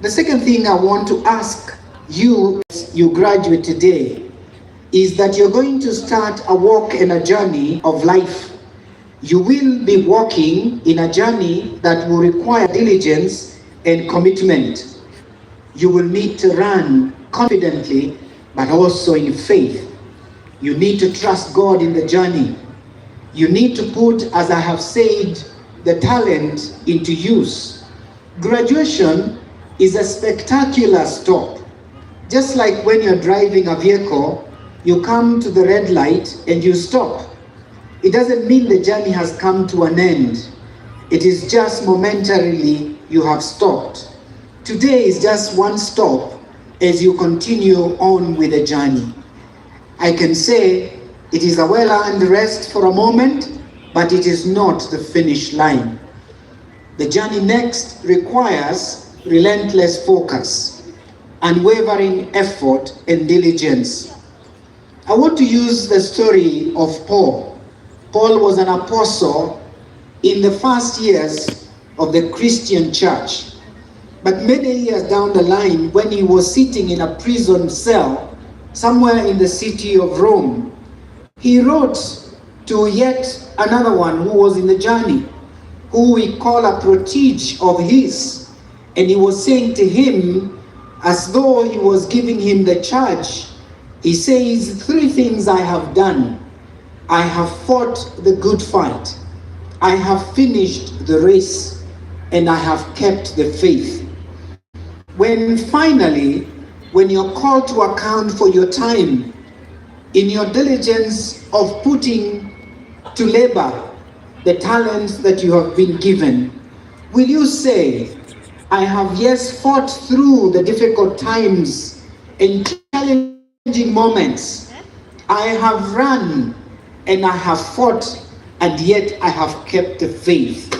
The second thing I want to ask you as you graduate today is that you're going to start a walk and a journey of life. You will be walking in a journey that will require diligence and commitment. You will need to run confidently, but also in faith. You need to trust God in the journey. You need to put, as I have said, the talent into use. Graduation is a spectacular stop. Just like when you're driving a vehicle, you come to the red light and you stop. It doesn't mean the journey has come to an end. It is just momentarily you have stopped. Today is just one stop as you continue on with the journey. I can say it is a well-earned rest for a moment, but it is not the finish line. The journey next requires relentless focus, unwavering effort, and diligence. I want to use the story of Paul. Paul was an apostle in the first years of the Christian church. But many years down the line, when he was sitting in a prison cell somewhere in the city of Rome, he wrote to yet another one who was in the journey, who we call a protege of his. And he was saying to him, as though he was giving him the charge, he says, 3 things I have done. I have fought the good fight. I have finished the race, and I have kept the faith. When you're called to account for your time, in your diligence of putting to labor the talents that you have been given, will you say, I have yes fought through the difficult times and challenging moments. I have run and I have fought, and yet I have kept the faith.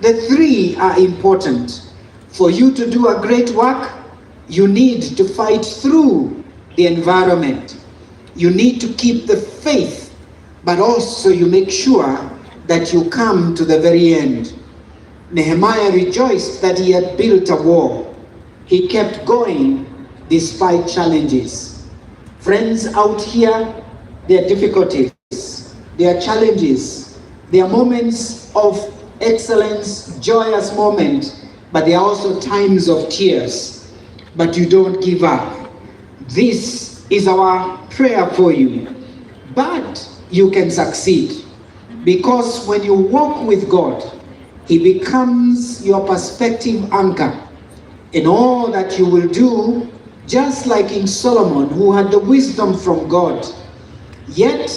The 3 are important. For you to do a great work, you need to fight through the environment. You need to keep the faith, but also you make sure that you come to the very end. Nehemiah rejoiced that he had built a wall. He kept going despite challenges. Friends out here, there are difficulties, there are challenges, there are moments of excellence, joyous moments, but there are also times of tears. But you don't give up. This is our prayer for you. But you can succeed, because when you walk with God, He becomes your perspective anchor in all that you will do, just like in Solomon, who had the wisdom from God. Yet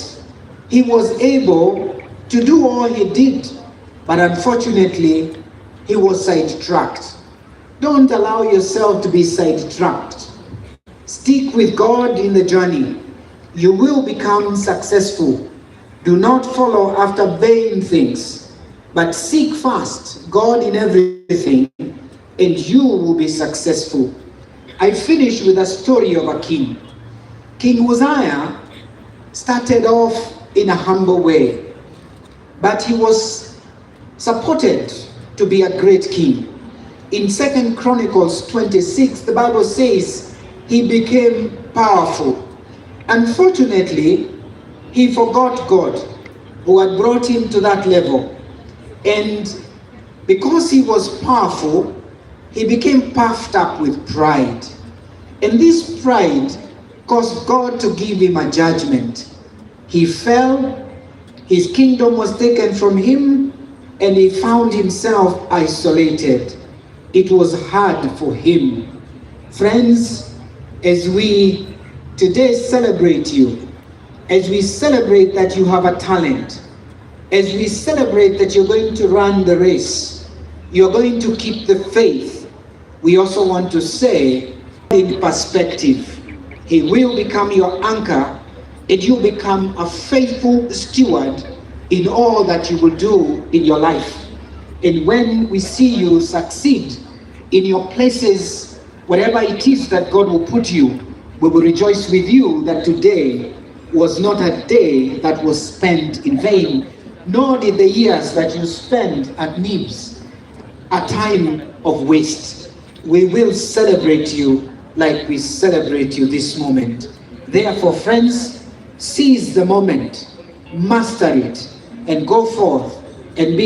he was able to do all he did, but unfortunately he was sidetracked. Don't allow yourself to be sidetracked. Stick with God in the journey. You will become successful. Do not follow after vain things, but seek first God in everything, and you will be successful. I finish with a story of a king. King Uzziah started off in a humble way, but he was supported to be a great king. In 2 Chronicles 26, the Bible says he became powerful. Unfortunately, he forgot God, who had brought him to that level. And because he was powerful, he became puffed up with pride. And this pride caused God to give him a judgment. He fell, his kingdom was taken from him, and he found himself isolated. It was hard for him. Friends, as we today celebrate you, as we celebrate that you have a talent, as we celebrate that you're going to run the race, you're going to keep the faith, we also want to say, in perspective, He will become your anchor, and you become a faithful steward in all that you will do in your life. And when we see you succeed in your places, whatever it is that God will put you, we will rejoice with you that today was not a day that was spent in vain, nor did the years that you spent at NIBS a time of waste. we will celebrate you like we celebrate you this moment. Therefore, friends, seize the moment, master it, and go forth and be